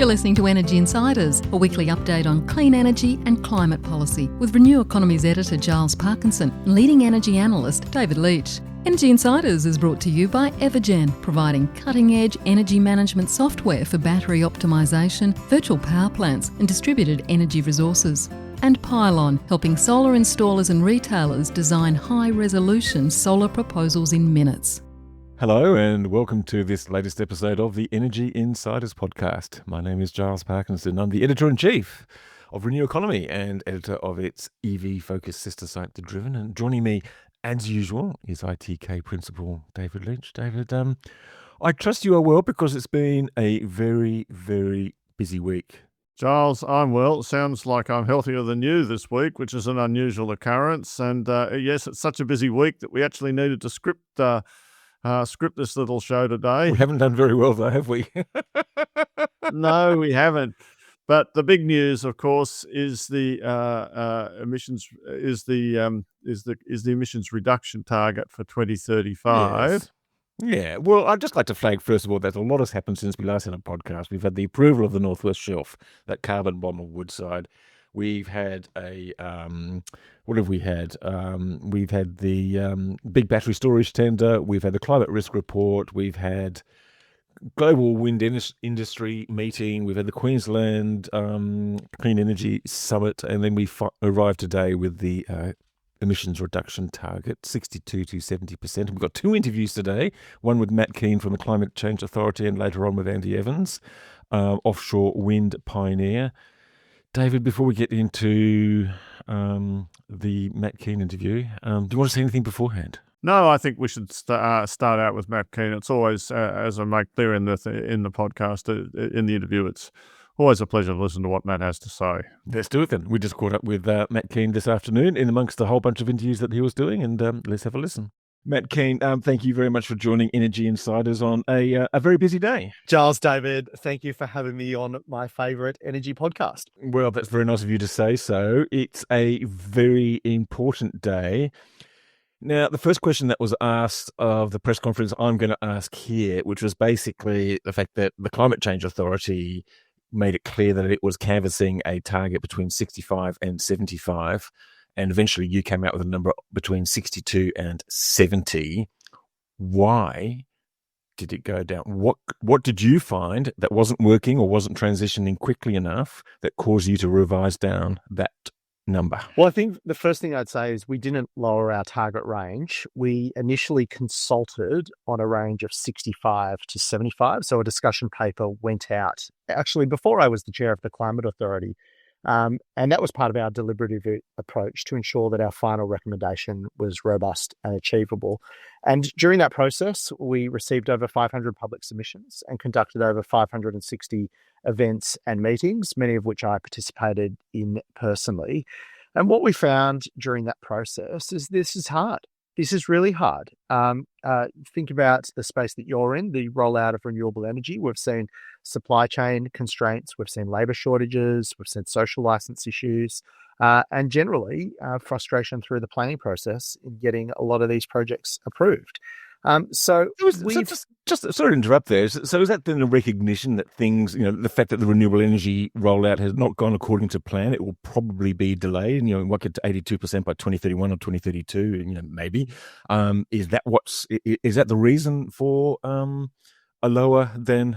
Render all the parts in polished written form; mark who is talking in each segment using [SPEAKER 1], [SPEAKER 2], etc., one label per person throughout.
[SPEAKER 1] You're listening to Energy Insiders, a weekly update on clean energy and climate policy with Renew Economy's editor Giles Parkinson and leading energy analyst David Leach. Energy Insiders is brought to you by Evergen, providing cutting-edge energy management software for battery optimisation, virtual power plants and distributed energy resources. And Pylon, helping solar installers and retailers design high-resolution solar proposals in minutes.
[SPEAKER 2] Hello and welcome to this latest episode of the Energy Insiders podcast. My name is Giles Parkinson. I'm the Editor-in-Chief of Renew Economy and editor of its EV-focused sister site, The Driven. And joining me, as usual, is ITK Principal David Leach. David, I trust you are well because it's been a very, very busy week.
[SPEAKER 3] Giles, I'm well. Sounds like I'm healthier than you this week, which is an unusual occurrence. And yes, it's such a busy week that we actually needed to script this little show today.
[SPEAKER 2] We haven't done very well though, have we?
[SPEAKER 3] No, we haven't. But the big news, of course, is the emissions emissions reduction target for 2035.
[SPEAKER 2] Yes. Yeah, well, I'd just like to flag, first of all, that a lot has happened since we last had a podcast. We've had the approval of the Northwest Shelf, that carbon bomb of Woodside. We've had what have we had? We've had the big battery storage tender. We've had the climate risk report. We've had global wind industry meeting. We've had the Queensland Clean Energy Summit. And then we arrived today with the emissions reduction target, 62 to 70%. We've got two interviews today, one with Matt Kean from the Climate Change Authority and later on with Andy Evans, offshore wind pioneer. David, before we get into the Matt Kean interview, do you want to say anything beforehand?
[SPEAKER 3] No, I think we should start out with Matt Kean. It's always, as I make clear in the podcast, in the interview, it's always a pleasure to listen to what Matt has to say.
[SPEAKER 2] Let's do it then. We just caught up with Matt Kean this afternoon in amongst a whole bunch of interviews that he was doing, and let's have a listen. Matt Kean, thank you very much for joining Energy Insiders on a very busy day.
[SPEAKER 4] Giles, David, thank you for having me on my favourite energy podcast.
[SPEAKER 2] Well, that's very nice of you to say so. It's a very important day. Now, the first question that was asked of the press conference I'm going to ask here, which was basically the fact that the Climate Change Authority made it clear that it was canvassing a target between 65 and 75. And eventually you came out with a number between 62 and 70. Why did it go down? What did you find that wasn't working or wasn't transitioning quickly enough that caused you to revise down that number?
[SPEAKER 4] Well, I think the first thing I'd say is we didn't lower our target range. We initially consulted on a range of 65 to 75. So a discussion paper went out actually before I was the chair of the Climate Authority. And that was part of our deliberative approach to ensure that our final recommendation was robust and achievable. And during that process, we received over 500 public submissions and conducted over 560 events and meetings, many of which I participated in personally. And what we found during that process is this is hard. This is really hard. Think about the space that you're in, the rollout of renewable energy. We've seen supply chain constraints, we've seen labour shortages, we've seen social licence issues, and generally frustration through the planning process in getting a lot of these projects approved. Just sorry to
[SPEAKER 2] interrupt there. So is that then a recognition that things, the fact that the renewable energy rollout has not gone according to plan, it will probably be delayed, and it won't get to 82% by 2031 or 2032, maybe. Is that the reason for a lower than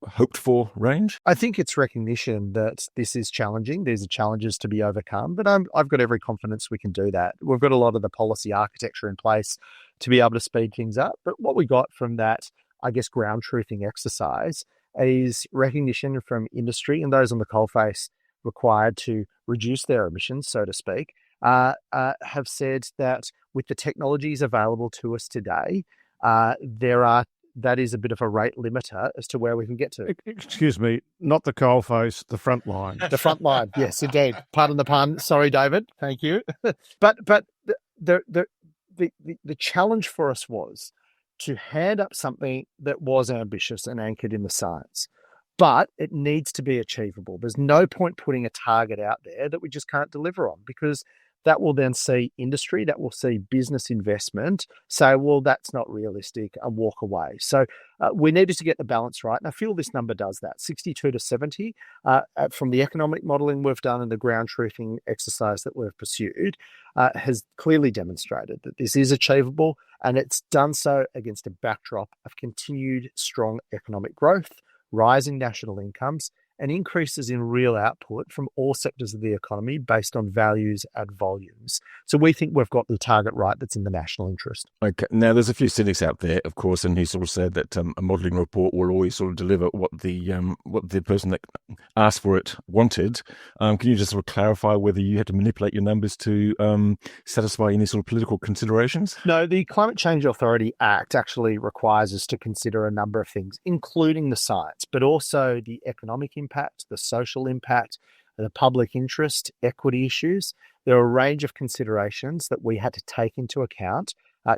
[SPEAKER 2] hoped for range?
[SPEAKER 4] I think it's recognition that this is challenging. These are challenges to be overcome, but I've got every confidence we can do that. We've got a lot of the policy architecture in place to be able to speed things up. But what we got from that, I guess, ground truthing exercise is recognition from industry and those on the coalface required to reduce their emissions, so to speak, have said that with the technologies available to us today, that is a bit of a rate limiter as to where we can get to.
[SPEAKER 3] Excuse me, not the coalface, the front line.
[SPEAKER 4] The front line, yes, indeed. Pardon the pun. Sorry, David. Thank you. But the challenge for us was to hand up something that was ambitious and anchored in the science, but it needs to be achievable. There's no point putting a target out there that we just can't deliver on, because that will then see industry, that will see business investment say, well, that's not realistic, and walk away. So we needed to get the balance right. And I feel this number does that. 62 to 70 from the economic modelling we've done and the ground truthing exercise that we've pursued has clearly demonstrated that this is achievable, and it's done so against a backdrop of continued strong economic growth, rising national incomes, and increases in real output from all sectors of the economy based on values and volumes. So we think we've got the target right that's in the national interest.
[SPEAKER 2] Okay. Now, there's a few cynics out there, of course, and he sort of said that a modelling report will always sort of deliver what the person that asked for it wanted. Can you just sort of clarify whether you had to manipulate your numbers to satisfy any sort of political considerations?
[SPEAKER 4] No, the Climate Change Authority Act actually requires us to consider a number of things, including the science, but also the economic impact, the social impact, the public interest, equity issues. There are a range of considerations that we had to take into account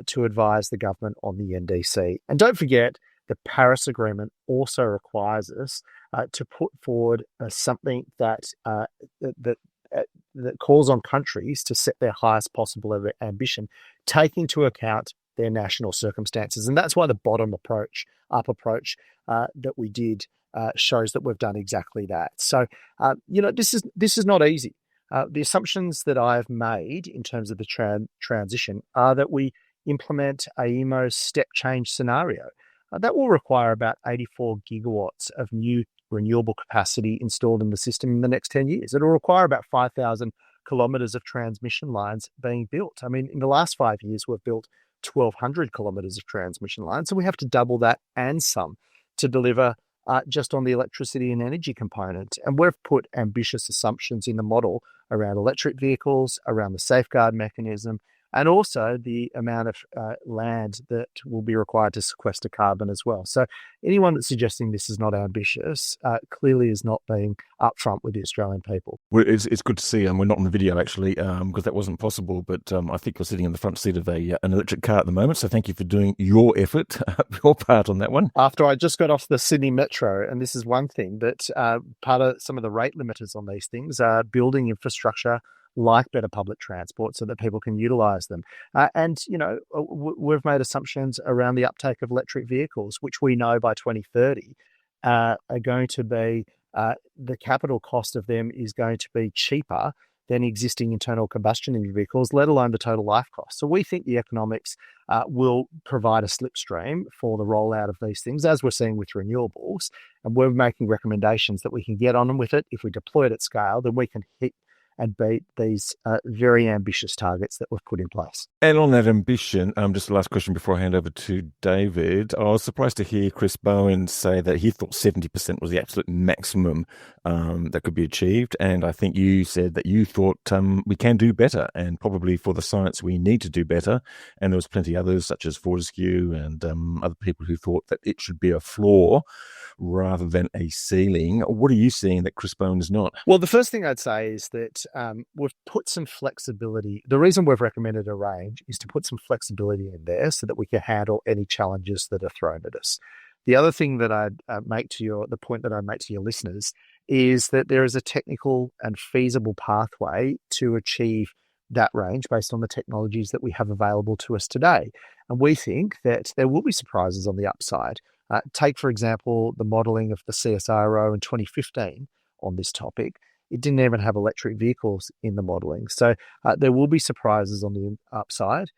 [SPEAKER 4] to advise the government on the NDC. And don't forget, the Paris Agreement also requires us to put forward something that calls on countries to set their highest possible ambition, take into account their national circumstances. And that's why the up approach that we did shows that we've done exactly that. So, this is not easy. The assumptions that I've made in terms of the transition are that we implement a EMO step change scenario. That will require about 84 gigawatts of new renewable capacity installed in the system in the next 10 years. It'll require about 5,000 kilometres of transmission lines being built. I mean, in the last 5 years, we've built 1,200 kilometres of transmission lines, so we have to double that and some to deliver just on the electricity and energy component. And we've put ambitious assumptions in the model around electric vehicles, around the safeguard mechanism, and also the amount of land that will be required to sequester carbon as well. So anyone that's suggesting this is not ambitious clearly is not being upfront with the Australian people.
[SPEAKER 2] Well, it's good to see, and we're not on the video actually because that wasn't possible, but I think you're sitting in the front seat of an electric car at the moment, so thank you for doing your effort, your part on that one.
[SPEAKER 4] After I just got off the Sydney Metro, and this is one thing, that part of some of the rate limiters on these things are building infrastructure like better public transport so that people can utilise them. We've made assumptions around the uptake of electric vehicles, which we know by 2030 are going to be, the capital cost of them is going to be cheaper than existing internal combustion engine vehicles, let alone the total life cost. So we think the economics will provide a slipstream for the rollout of these things, as we're seeing with renewables. And we're making recommendations that we can get on with it. If we deploy it at scale, then we can hit and beat these very ambitious targets that we've put in place.
[SPEAKER 2] And on that ambition, just the last question before I hand over to David, I was surprised to hear Chris Bowen say that he thought 70% was the absolute maximum that could be achieved. And I think you said that you thought we can do better, and probably for the science we need to do better. And there was plenty others, such as Fortescue and other people who thought that it should be a floor rather than a ceiling. What are you seeing that Chris Bowen is not?
[SPEAKER 4] Well, the first thing I'd say is that we've put some flexibility. The reason we've recommended a range is to put some flexibility in there so that we can handle any challenges that are thrown at us. The other thing that I'd the point that I make to your listeners is that there is a technical and feasible pathway to achieve that range based on the technologies that we have available to us today. And we think that there will be surprises on the upside. Take, for example, the modelling of the CSIRO in 2015 on this topic. It didn't even have electric vehicles in the modelling. So there will be surprises on the upside.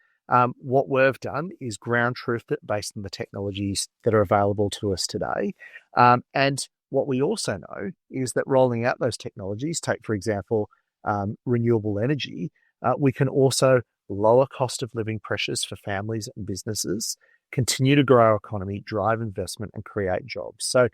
[SPEAKER 4] What we've done is ground truthed it based on the technologies that are available to us today. And what we also know is that rolling out those technologies, take, for example, renewable energy, we can also lower cost of living pressures for families and businesses, continue to grow our economy, drive investment, and create jobs. So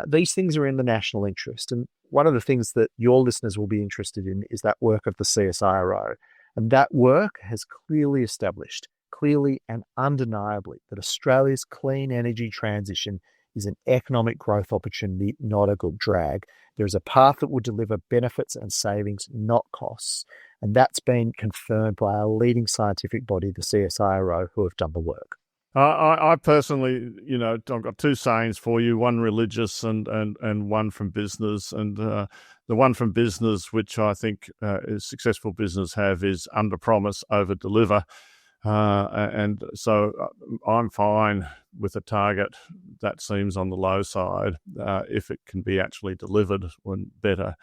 [SPEAKER 4] these things are in the national interest. And one of the things that your listeners will be interested in is that work of the CSIRO. And that work has clearly established, clearly and undeniably, that Australia's clean energy transition is an economic growth opportunity, not a good drag. There is a path that will deliver benefits and savings, not costs. And that's been confirmed by our leading scientific body, the CSIRO, who have done the work.
[SPEAKER 3] I personally, I've got two sayings for you, one religious and one from business. And the one from business, which I think successful business have, is under promise, over deliver. And so I'm fine with a target that seems on the low side if it can be actually delivered, when better.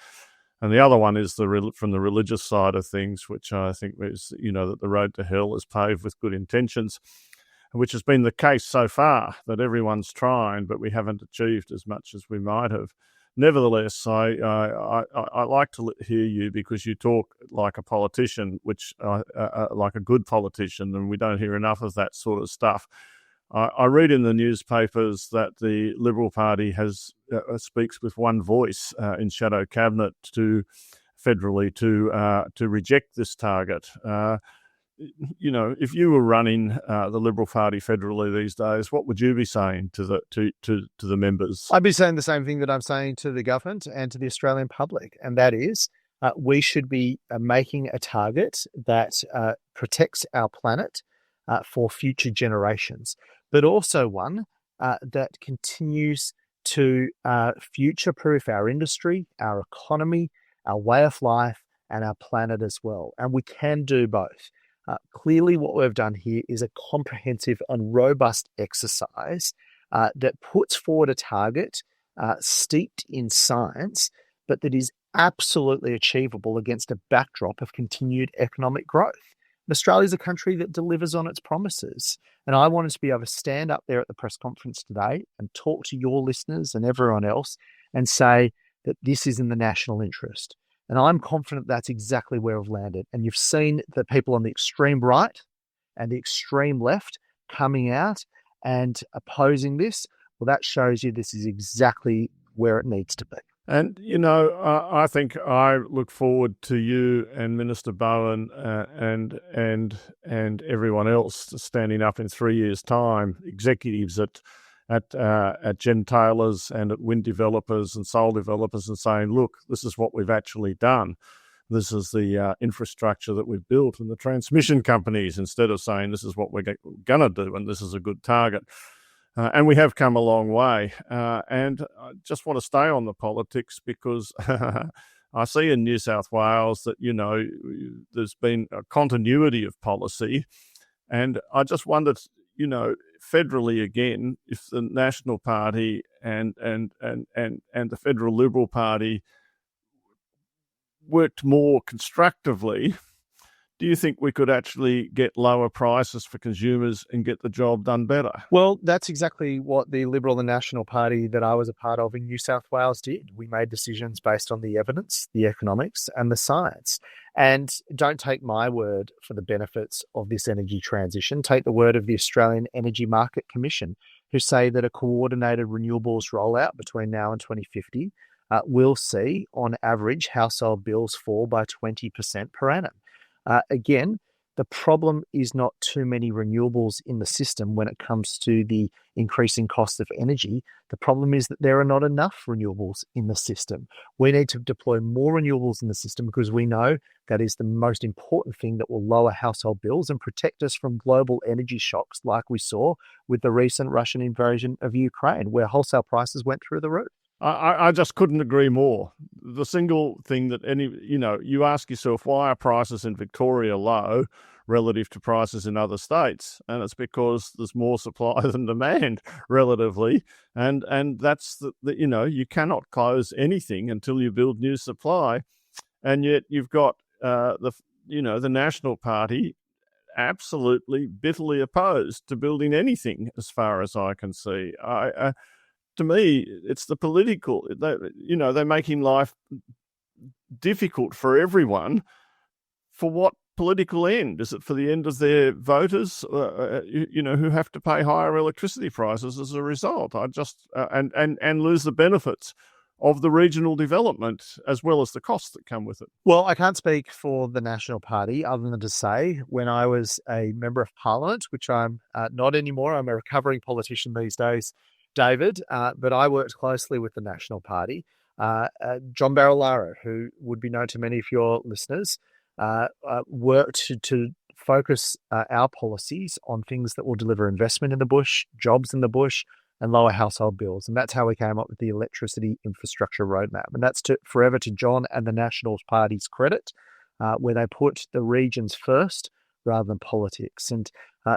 [SPEAKER 3] And the other one is from the religious side of things, which I think is, that the road to hell is paved with good intentions, which has been the case so far, that everyone's trying, but we haven't achieved as much as we might have. Nevertheless, I like to hear you, because you talk like a politician, which like a good politician, and we don't hear enough of that sort of stuff. I read in the newspapers that the Liberal Party speaks with one voice in shadow cabinet federally to reject this target. If you were running the Liberal Party federally these days, what would you be saying to the members?
[SPEAKER 4] I'd be saying the same thing that I'm saying to the government and to the Australian public, and that is we should be making a target that protects our planet for future generations, but also one that continues to future-proof our industry, our economy, our way of life, and our planet as well. And we can do both. Clearly, what we've done here is a comprehensive and robust exercise that puts forward a target steeped in science, but that is absolutely achievable against a backdrop of continued economic growth. And Australia is a country that delivers on its promises. And I wanted to be able to stand up there at the press conference today and talk to your listeners and everyone else and say that this is in the national interest. And I'm confident that's exactly where we've landed. And you've seen the people on the extreme right and the extreme left coming out and opposing this. Well, that shows you this is exactly where it needs to be.
[SPEAKER 3] And, I think I look forward to you and Minister Bowen and everyone else standing up in 3 years' time, executives at Jen Taylor's and at wind developers and solar developers, and saying, look, this is what we've actually done. This is the infrastructure that we've built, and the transmission companies, instead of saying this is what we're going to do and this is a good target. And we have come a long way. And I just want to stay on the politics, because I see in New South Wales that, there's been a continuity of policy. And I just wondered, federally again, if the National Party and the Federal Liberal Party worked more constructively, do you think we could actually get lower prices for consumers and get the job done better?
[SPEAKER 4] Well, that's exactly what the Liberal and National Party that I was a part of in New South Wales did. We made decisions based on the evidence, the economics, and the science. And don't take my word for the benefits of this energy transition. Take the word of the Australian Energy Market Commission, who say that a coordinated renewables rollout between now and 2050 will see, on average, household bills fall by 20% per annum. Again, the problem is not too many renewables in the system when it comes to the increasing cost of energy. The problem is that there are not enough renewables in the system. We need to deploy more renewables in the system, because we know that is the most important thing that will lower household bills and protect us from global energy shocks like we saw with the recent Russian invasion of Ukraine, where wholesale prices went through the roof.
[SPEAKER 3] I just couldn't agree more. The single thing that you ask yourself, why are prices in Victoria low relative to prices in other states? And it's because there's more supply than demand relatively. And that's you cannot close anything until you build new supply. And yet you've got the National Party absolutely bitterly opposed to building anything, as far as I can see. To me, it's the political, they're making life difficult for everyone. For what political end? Is it for the end of their voters, who have to pay higher electricity prices as a result? And lose the benefits of the regional development as well as the costs that come with it.
[SPEAKER 4] Well, I can't speak for the National Party other than to say, when I was a member of Parliament, which I'm not anymore, I'm a recovering politician these days, David, but I worked closely with the National Party. John Barilaro, who would be known to many of your listeners, worked to focus our policies on things that will deliver investment in the bush, jobs in the bush, and lower household bills. And that's how we came up with the electricity infrastructure roadmap. And that's forever to John and the National Party's credit, where they put the regions first rather than politics. And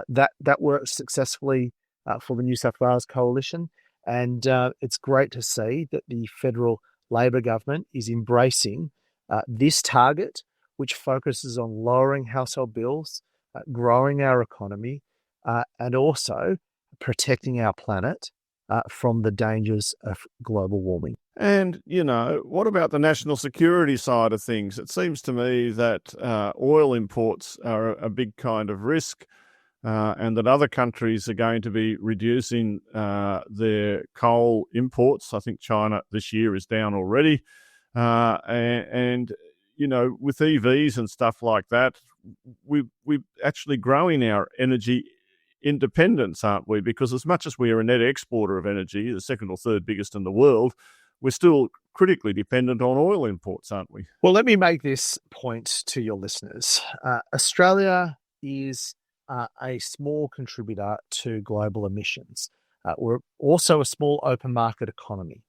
[SPEAKER 4] that worked successfully for the New South Wales coalition. And it's great to see that the federal Labor government is embracing this target, which focuses on lowering household bills, growing our economy, and also protecting our planet from the dangers of global warming.
[SPEAKER 3] And, what about the national security side of things? It seems to me that oil imports are a big kind of risk, and that other countries are going to be reducing their coal imports. I think China this year is down already. And with EVs and stuff like that, we're actually growing our energy independence, aren't we? Because as much as we are a net exporter of energy, the second or third biggest in the world, we're still critically dependent on oil imports, aren't we?
[SPEAKER 4] Well, let me make this point to your listeners. Australia is a small contributor to global emissions. We're also a small open market economy.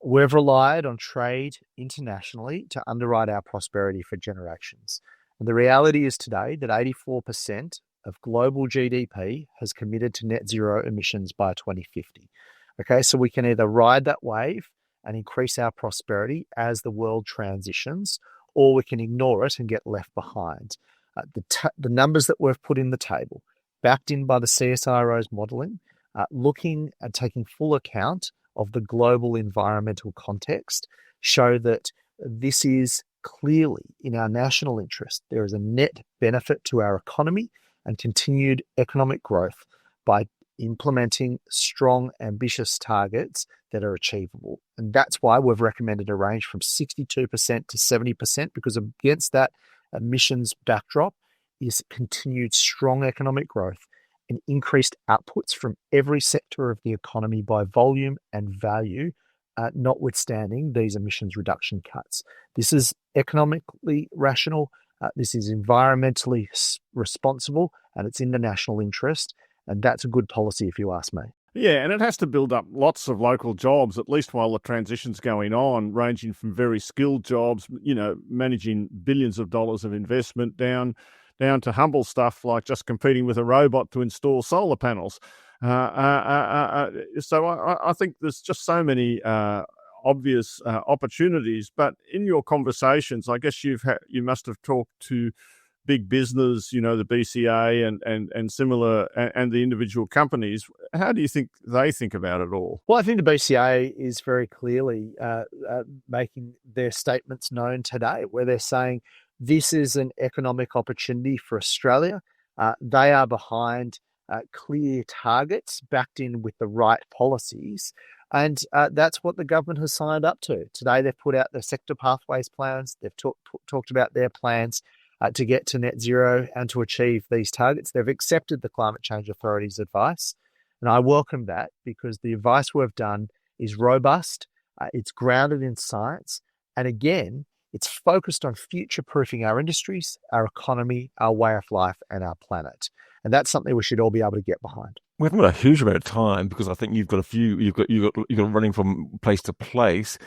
[SPEAKER 4] We've relied on trade internationally to underwrite our prosperity for generations. And the reality is today that 84% of global GDP has committed to net zero emissions by 2050. Okay, so we can either ride that wave and increase our prosperity as the world transitions, or we can ignore it and get left behind. The numbers that we've put in the table, backed in by the CSIRO's modelling, looking and taking full account of the global environmental context, show that this is clearly in our national interest. There is a net benefit to our economy and continued economic growth by implementing strong, ambitious targets that are achievable. And that's why we've recommended a range from 62% to 70%, because against that emissions backdrop is continued strong economic growth and increased outputs from every sector of the economy by volume and value, notwithstanding these emissions reduction cuts. This is economically rational, this is environmentally responsible, and it's in the national interest. And that's a good policy, if you ask me.
[SPEAKER 3] Yeah, and it has to build up lots of local jobs, at least while the transition's going on, ranging from very skilled jobs, managing billions of dollars of investment down to humble stuff like just competing with a robot to install solar panels. So I think there's just so many obvious opportunities. But in your conversations, I guess you must have talked to big business, the BCA and similar, and the individual companies. How do you think they think about it all?
[SPEAKER 4] Well, I think the BCA is very clearly making their statements known today, where they're saying this is an economic opportunity for Australia. They are behind clear targets backed in with the right policies. And that's what the government has signed up to. Today, they've put out their sector pathways plans. They've talked about their plans to get to net zero and to achieve these targets. They've accepted the Climate Change Authority's advice. And I welcome that, because the advice we've done is robust, it's grounded in science, and again, it's focused on future-proofing our industries, our economy, our way of life, and our planet. And that's something we should all be able to get behind.
[SPEAKER 2] We haven't got a huge amount of time, because I think you've got running from place to place.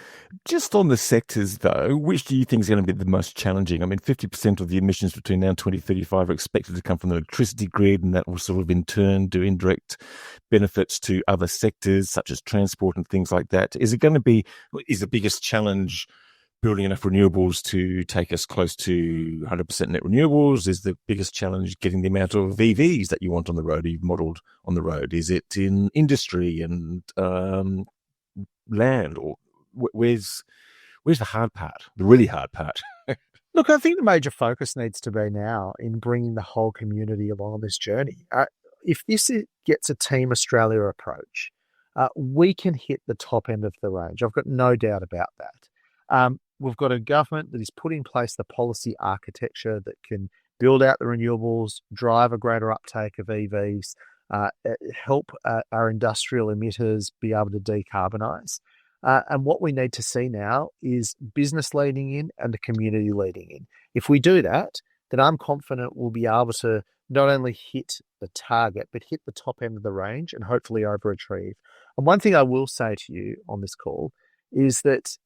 [SPEAKER 2] Just on the sectors, though, which do you think is going to be the most challenging? I mean, 50% of the emissions between now and 2035 are expected to come from the electricity grid, and that will sort of in turn do indirect benefits to other sectors such as transport and things like that. Is the biggest challenge building enough renewables to take us close to 100% net renewables? Is the biggest challenge getting the amount of EVs that you want on the road, you've modelled on the road? Is it in industry and land? Or where's the hard part, the really hard part?
[SPEAKER 4] Look, I think the major focus needs to be now in bringing the whole community along on this journey. If this gets a Team Australia approach, we can hit the top end of the range. I've got no doubt about that. We've got a government that has put in place the policy architecture that can build out the renewables, drive a greater uptake of EVs, help our industrial emitters be able to decarbonise. And what we need to see now is business leading in and the community leading in. If we do that, then I'm confident we'll be able to not only hit the target, but hit the top end of the range and hopefully overachieve. And one thing I will say to you on this call is that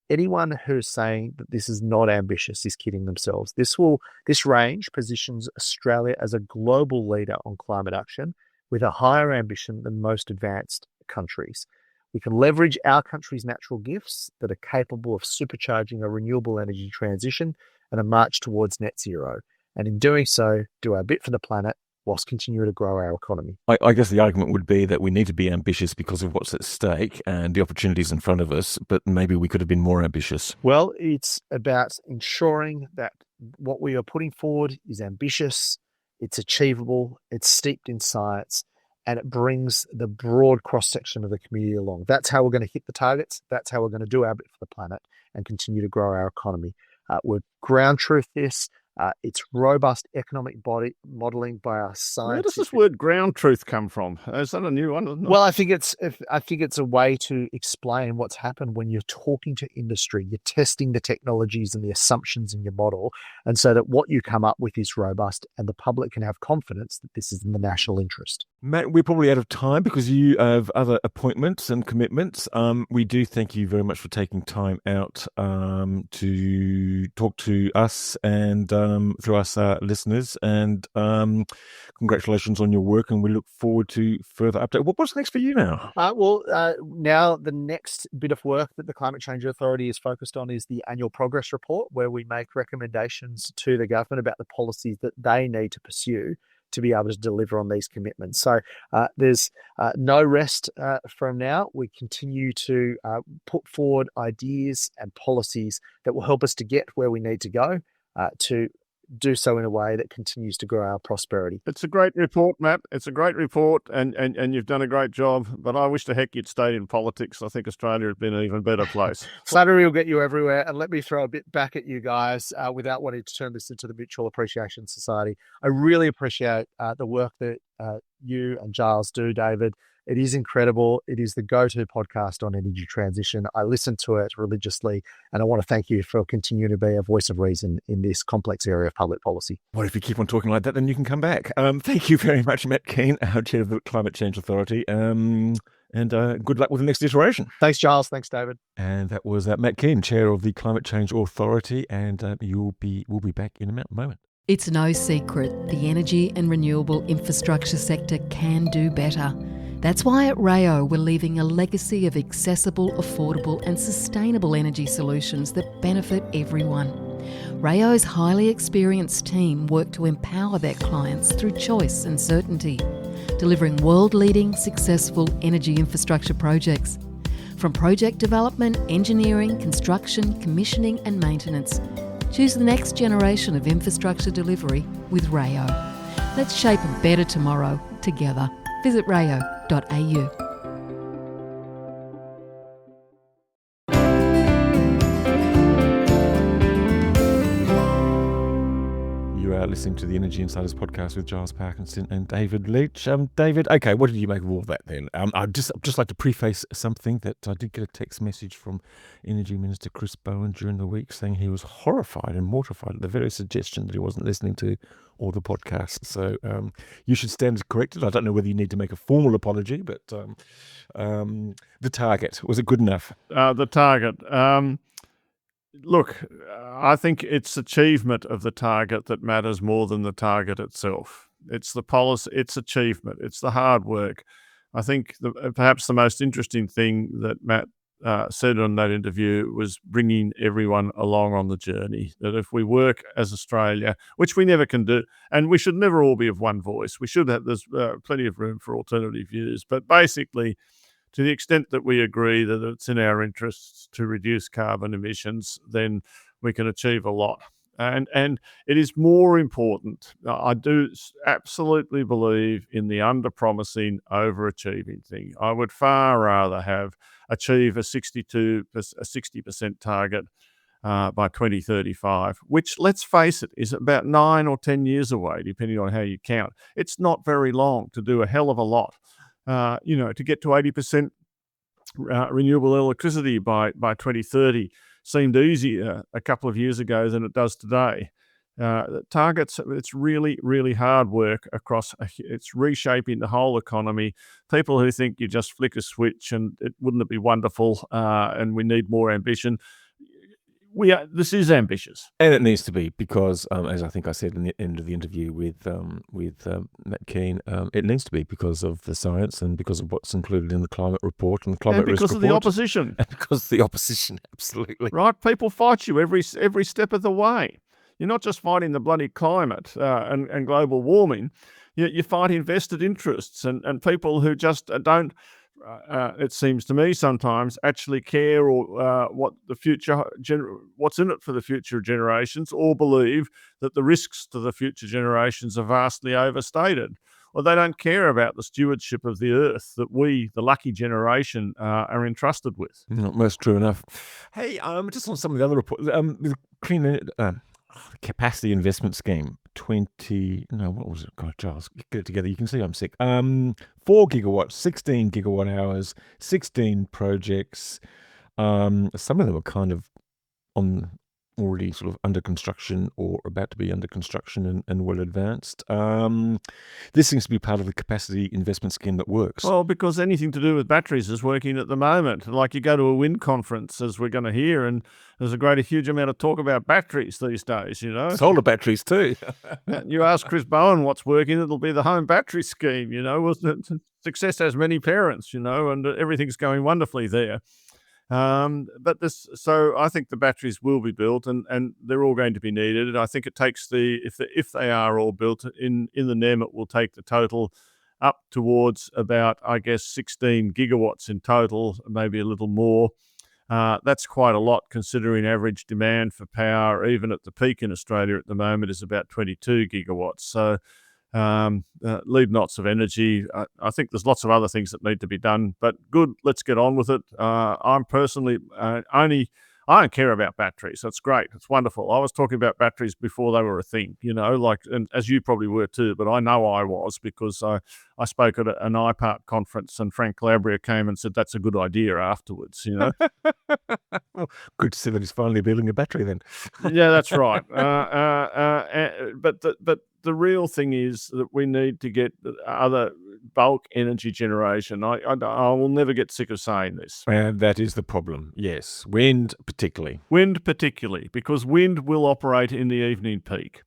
[SPEAKER 4] anyone who's saying that this is not ambitious is kidding themselves. This range positions Australia as a global leader on climate action with a higher ambition than most advanced countries. We can leverage our country's natural gifts that are capable of supercharging a renewable energy transition and a march towards net zero. And in doing so, do our bit for the planet whilst continuing to grow our economy.
[SPEAKER 2] I guess the argument would be that we need to be ambitious because of what's at stake and the opportunities in front of us, but maybe we could have been more ambitious.
[SPEAKER 4] Well, it's about ensuring that what we are putting forward is ambitious, it's achievable, it's steeped in science, and it brings the broad cross-section of the community along. That's how we're going to hit the targets. That's how we're going to do our bit for the planet and continue to grow our economy. We're ground truth this. It's robust economic modelling by our scientists.
[SPEAKER 3] Where does this word ground truth come from? Is that a new one?
[SPEAKER 4] Well, I think it's a way to explain what's happened when you're talking to industry. You're testing the technologies and the assumptions in your model, and so that what you come up with is robust, and the public can have confidence that this is in the national interest.
[SPEAKER 2] Matt, we're probably out of time because you have other appointments and commitments. We do thank you very much for taking time out to talk to us and through us listeners. And congratulations on your work, and we look forward to further update. What's next for you now?
[SPEAKER 4] Now the next bit of work that the Climate Change Authority is focused on is the annual progress report, where we make recommendations to the government about the policies that they need to pursue to be able to deliver on these commitments. So there's no rest from now. We continue to put forward ideas and policies that will help us to get where we need to go, to do so in a way that continues to grow our prosperity.
[SPEAKER 3] It's a great report, Matt. It's a great report, and you've done a great job. But I wish to heck you'd stayed in politics. I think Australia had been an even better place.
[SPEAKER 4] Flattery will get you everywhere. And let me throw a bit back at you guys without wanting to turn this into the Mutual Appreciation Society. I really appreciate the work that you and Giles do, David. It is incredible. It is the go-to podcast on energy transition. I listen to it religiously, and I want to thank you for continuing to be a voice of reason in this complex area of public policy.
[SPEAKER 2] Well, if you keep on talking like that, then you can come back. Thank you very much, Matt Kean, our chair of the Climate Change Authority, and good luck with the next iteration.
[SPEAKER 4] Thanks, Giles. Thanks, David.
[SPEAKER 2] And that was Matt Kean, chair of the Climate Change Authority, and we'll be back in a moment.
[SPEAKER 1] It's no secret the energy and renewable infrastructure sector can do better. That's why at Rayo we're leaving a legacy of accessible, affordable and sustainable energy solutions that benefit everyone. Rayo's highly experienced team work to empower their clients through choice and certainty, delivering world-leading, successful energy infrastructure projects. From project development, engineering, construction, commissioning and maintenance, choose the next generation of infrastructure delivery with Rayo. Let's shape a better tomorrow together. Visit rayo.au.
[SPEAKER 2] You are listening to the Energy Insiders podcast with Giles Parkinson and David Leach. David, okay, what did you make of all of that then? I'd just like to preface something that I did get a text message from Energy Minister Chris Bowen during the week saying he was horrified and mortified at the very suggestion that he wasn't listening to all the podcasts. So you should stand corrected. I don't know whether you need to make a formal apology, but the target, was it good enough?
[SPEAKER 3] The target. Look, I think it's achievement of the target that matters more than the target itself. It's the policy, it's achievement, it's the hard work. I think perhaps the most interesting thing that Matt said on that interview was bringing everyone along on the journey, that if we work as Australia, which we never can do, and we should never all be of one voice, we should have, there's plenty of room for alternative views, but basically, to the extent that we agree that it's in our interests to reduce carbon emissions, then we can achieve a lot. And it is more important. I do absolutely believe in the under-promising, over-achieving thing. I would far rather achieve a 60% target by 2035, which, let's face it, is about 9 or 10 years away, depending on how you count. It's not very long to do a hell of a lot. To get to 80% renewable electricity by 2030 seemed easier a couple of years ago than it does today. Targets, it's really, really hard work it's reshaping the whole economy. People who think you just flick a switch and wouldn't it be wonderful, and we need more ambition. This is ambitious.
[SPEAKER 2] And it needs to be because, as I think I said in the end of the interview with Matt Kean, it needs to be because of the science and because of what's included in the climate report and the climate risk report.
[SPEAKER 3] And because of the opposition.
[SPEAKER 2] And because of the opposition, absolutely.
[SPEAKER 3] Right? People fight you every step of the way. You're not just fighting the bloody climate and global warming. You're fighting vested interests and people who just don't, it seems to me sometimes, actually care or what's in it for the future generations, or believe that the risks to the future generations are vastly overstated. Or they don't care about the stewardship of the earth that we, the lucky generation, are entrusted with.
[SPEAKER 2] Most true enough. Hey, just on some of the other reports, the clean capacity investment scheme, what was it? God, Charles, get it together. You can see I'm sick. 4 gigawatts, 16 gigawatt hours, 16 projects. Some of them are kind of already sort of under construction or about to be under construction and well advanced. This seems to be part of the capacity investment scheme that works.
[SPEAKER 3] Well, because anything to do with batteries is working at the moment. Like you go to a wind conference, as we're going to hear, and there's a huge amount of talk about batteries these days,
[SPEAKER 2] Solar batteries too.
[SPEAKER 3] You ask Chris Bowen what's working, it'll be the home battery scheme, Success has many parents, and everything's going wonderfully there. So I think the batteries will be built and they're all going to be needed. And I think it takes if they are all built in the NEM, it will take the total up towards about, I guess, 16 gigawatts in total, maybe a little more. That's quite a lot considering average demand for power, even at the peak in Australia at the moment, is about 22 gigawatts. So leave lots of energy. I think there's lots of other things that need to be done, but good, let's get on with it. I'm personally I don't care about batteries. That's great. It's wonderful. I was talking about batteries before they were a thing, and as you probably were too, but I know I was because I spoke at an IPART conference and Frank Calabria came and said, that's a good idea afterwards,
[SPEAKER 2] Well, good to see that he's finally building a battery then.
[SPEAKER 3] Yeah, that's right. But the real thing is that we need to get other bulk energy generation. I will never get sick of saying this.
[SPEAKER 2] And that is the problem, yes. Wind particularly,
[SPEAKER 3] because wind will operate in the evening peak.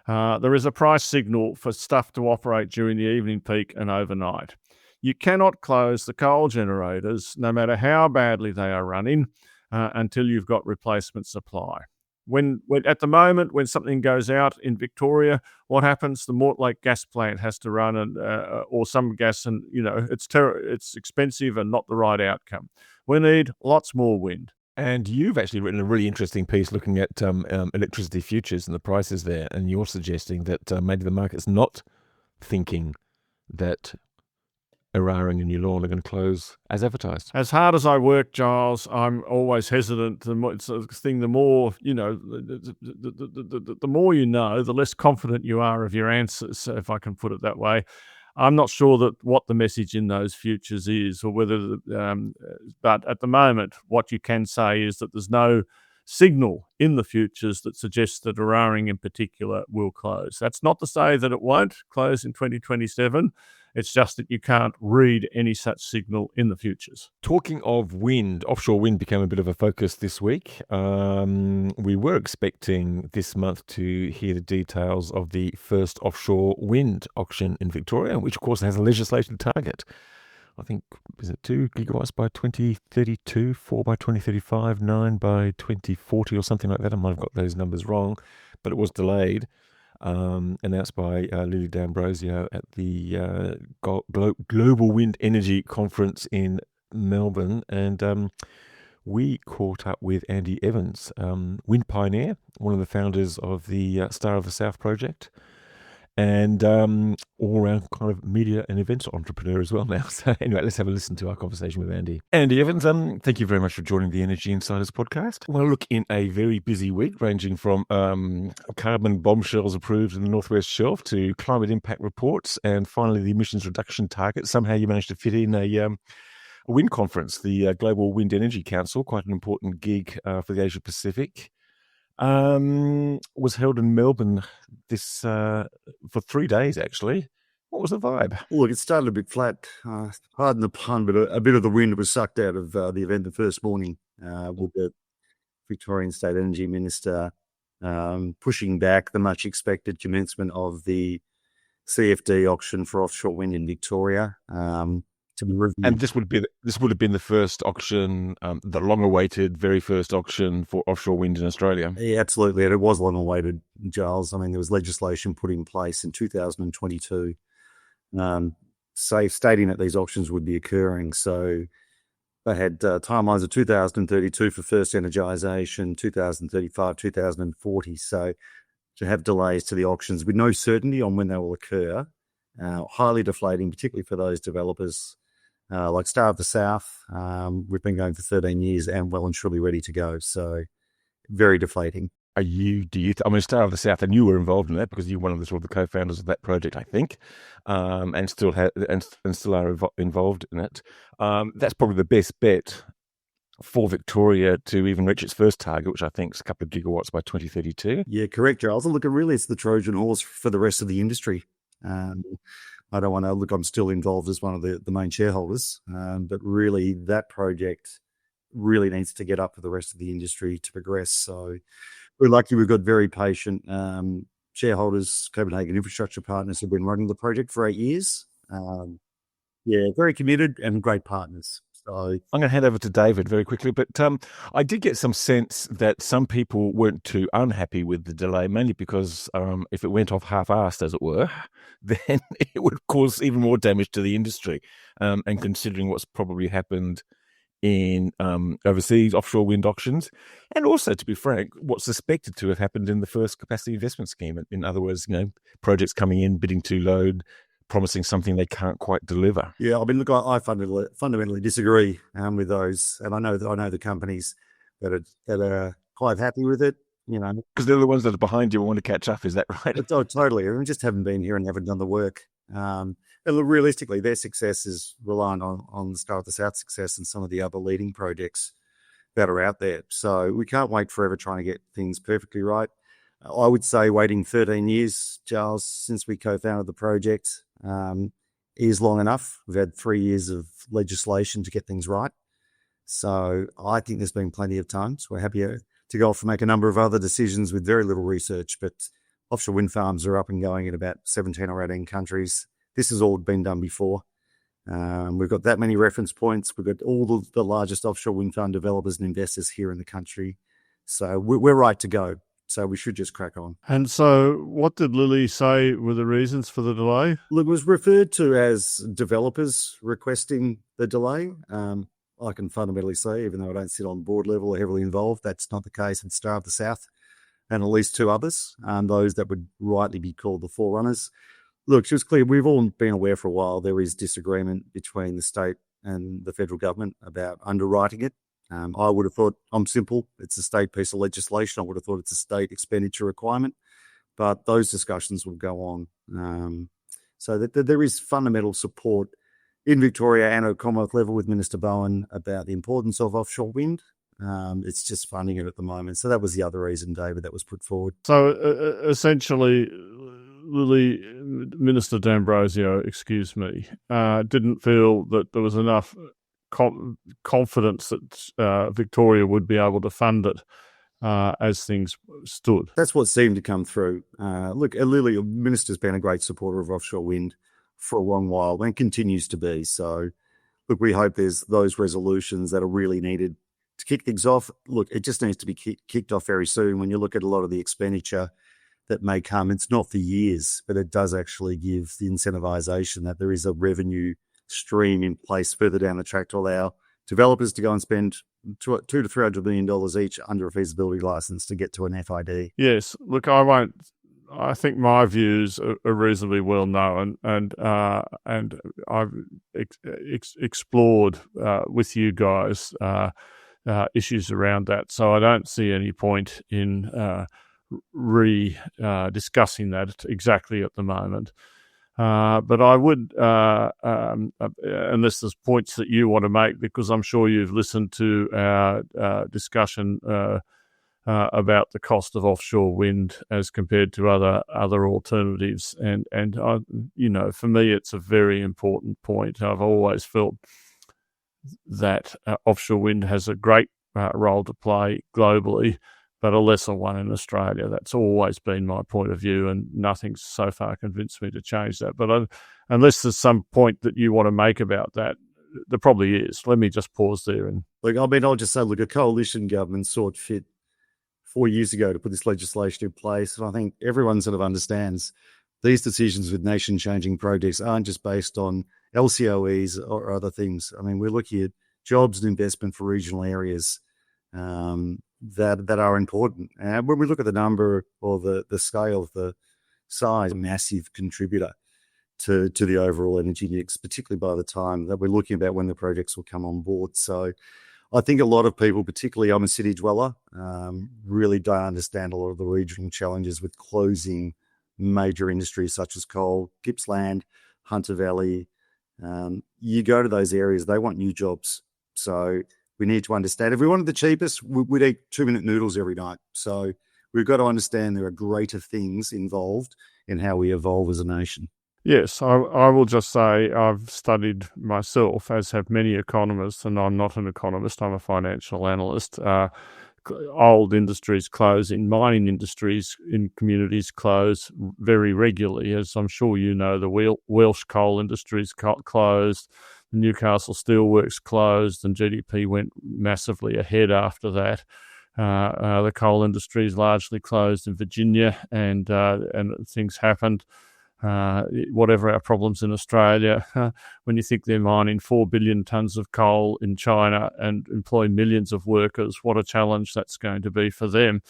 [SPEAKER 3] There is a price signal for stuff to operate during the evening peak and overnight. You cannot close the coal generators, no matter how badly they are running, until you've got replacement supply. When at the moment, when something goes out in Victoria, what happens? The Mortlake gas plant has to run, or some gas, and it's expensive and not the right outcome. We need lots more wind.
[SPEAKER 2] And you've actually written a really interesting piece looking at electricity futures and the prices there, and you're suggesting that maybe the market's not thinking that Eraring and Yallourn are going to close as advertised.
[SPEAKER 3] As hard as I work, Giles, I'm always hesitant. The more the more you know, the less confident you are of your answers, if I can put it that way. I'm not sure that what the message in those futures is, or whether. But at the moment, what you can say is that there's no signal in the futures that suggests that Eraring in particular will close. That's not to say that it won't close in 2027. It's just that you can't read any such signal in the futures.
[SPEAKER 2] Talking of wind, offshore wind became a bit of a focus this week. We were expecting this month to hear the details of the first offshore wind auction in Victoria, which of course has a legislated target. I think, is it 2 gigawatts by 2032, 4 by 2035, 9 by 2040 or something like that? I might have got those numbers wrong, but it was delayed. Announced by Lily D'Ambrosio at the Global Wind Energy Conference in Melbourne. And we caught up with Andy Evans, wind pioneer, one of the founders of the Star of the South project, and all-round kind of media and events entrepreneur as well now. So anyway, let's have a listen to our conversation with Andy. Andy Evans, thank you very much for joining the Energy Insiders podcast. Well, look, in a very busy week, ranging from carbon bombshells approved in the Northwest Shelf to climate impact reports and finally the emissions reduction target, somehow you managed to fit in a wind conference, the Global Wind Energy Council, quite an important gig for the Asia Pacific. Was held in Melbourne this for 3 days, actually. What was the vibe?
[SPEAKER 5] Look, it started a bit flat. Pardon the pun, but a bit of the wind was sucked out of the event the first morning with the Victorian State Energy Minister pushing back the much expected commencement of the CFD auction for offshore wind in Victoria to be reviewed.
[SPEAKER 2] And this would have been the first auction, the long-awaited, very first auction for offshore wind in Australia.
[SPEAKER 5] Yeah, absolutely, and it was long-awaited, Giles. I mean, there was legislation put in place in 2022, stating that these auctions would be occurring. So they had timelines of 2032 for first energisation, 2035, 2040. So to have delays to the auctions with no certainty on when they will occur, highly deflating, particularly for those developers like Star of the South. We've been going for 13 years and well and truly ready to go. So very deflating.
[SPEAKER 2] I mean, Star of the South, and you were involved in that because you're one of the sort of the co-founders of that project, I think, and still are involved in it. That's probably the best bet for Victoria to even reach its first target, which I think is a couple of gigawatts by 2032.
[SPEAKER 5] Yeah, correct, Giles. Look, it's the Trojan horse for the rest of the industry. I don't want to look. I'm still involved as one of the main shareholders, but really that project really needs to get up for the rest of the industry to progress. So we're lucky we've got very patient shareholders. Copenhagen Infrastructure Partners have been running the project for 8 years. Very committed and great partners. So
[SPEAKER 2] I'm going to hand over to David very quickly, but I did get some sense that some people weren't too unhappy with the delay, mainly because if it went off half-assed, as it were, then it would cause even more damage to the industry. And considering what's probably happened in overseas offshore wind auctions, and also, to be frank, what's suspected to have happened in the first capacity investment scheme. In other words, projects coming in, bidding too low, promising something they can't quite deliver.
[SPEAKER 5] Yeah, I mean, look, I fundamentally disagree with those, and I know the companies that are quite happy with it.
[SPEAKER 2] Because they're the ones that are behind you and want to catch up. Is that right?
[SPEAKER 5] Oh, totally. I mean, just haven't been here and haven't done the work. And look, realistically, their success is reliant on the Star of the South success and some of the other leading projects that are out there. So we can't wait forever trying to get things perfectly right. I would say waiting 13 years, Giles, since we co-founded the project, is long enough. We've had 3 years of legislation to get things right. So I think there's been plenty of time. So we're happy to go off and make a number of other decisions with very little research. But offshore wind farms are up and going in about 17 or 18 countries. This has all been done before. We've got that many reference points. We've got all the largest offshore wind farm developers and investors here in the country. So we're right to go. So we should just crack on.
[SPEAKER 3] And so what did Lily say were the reasons for the delay?
[SPEAKER 5] Look, it was referred to as developers requesting the delay. I can fundamentally say, even though I don't sit on board level or heavily involved, that's not the case in Star of the South and at least 2 others, those that would rightly be called the forerunners. Look, she was clear. We've all been aware for a while there is disagreement between the state and the federal government about underwriting it. I would have thought, I'm simple, it's a state piece of legislation. I would have thought it's a state expenditure requirement, but those discussions will go on. So that there is fundamental support in Victoria and at Commonwealth level with Minister Bowen about the importance of offshore wind. It's just funding it at the moment. So that was the other reason, David, that was put forward.
[SPEAKER 3] So essentially, Lily, Minister D'Ambrosio, didn't feel that there was enough confidence that Victoria would be able to fund it as things stood.
[SPEAKER 5] That's what seemed to come through. Look, Lily, Minister's been a great supporter of offshore wind for a long while and continues to be. So, look, we hope there's those resolutions that are really needed to kick things off. Look, it just needs to be kicked off very soon. When you look at a lot of the expenditure that may come, it's not for years, but it does actually give the incentivisation that there is a revenue stream in place further down the track to allow developers to go and spend $200 to $300 million each under a feasibility license to get to an FID.
[SPEAKER 3] Yes, look, I think my views are reasonably well known, and I've explored with you guys issues around that. So I don't see any point in discussing that exactly at the moment. But I would, unless there's points that you want to make, because I'm sure you've listened to our discussion about the cost of offshore wind as compared to other alternatives. And for me, it's a very important point. I've always felt that offshore wind has a great role to play globally, but a lesser one in Australia. That's always been my point of view, and nothing's so far convinced me to change that. But unless there's some point that you want to make about that, there probably is. Let me just pause there. And
[SPEAKER 5] I'll just say, a coalition government saw it fit 4 years ago to put this legislation in place. And I think everyone sort of understands these decisions with nation-changing projects aren't just based on LCOEs or other things. I mean, we're looking at jobs and investment for regional areas that are important. And when we look at the number or the scale of the size, a massive contributor to the overall energy mix, particularly by the time that we're looking about when the projects will come on board. So I think a lot of people, particularly I'm a city dweller, really don't understand a lot of the regional challenges with closing major industries such as coal, Gippsland, Hunter Valley. You go to those areas, they want new jobs. So we need to understand. If we wanted the cheapest, we'd eat 2-minute noodles every night. So we've got to understand there are greater things involved in how we evolve as a nation.
[SPEAKER 3] Yes, I will just say I've studied myself, as have many economists, and I'm not an economist, I'm a financial analyst. Old industries closing, mining industries in communities close very regularly. As I'm sure you know, the Welsh coal industries closed, the Newcastle Steelworks closed, and GDP went massively ahead after that. The coal industry is largely closed in Virginia, and things happened. Whatever our problems in Australia, when you think they're mining 4 billion tonnes of coal in China and employ millions of workers, what a challenge that's going to be for them.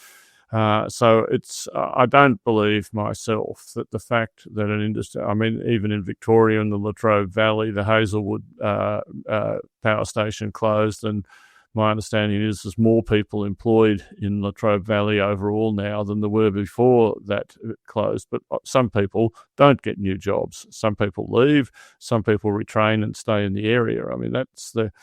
[SPEAKER 3] So I don't believe myself that the fact that an industry, I mean, even in Victoria in the Latrobe Valley, the Hazelwood power station closed, and my understanding is there's more people employed in Latrobe Valley overall now than there were before that it closed. But some people don't get new jobs. Some people leave. Some people retrain and stay in the area. I mean, that's the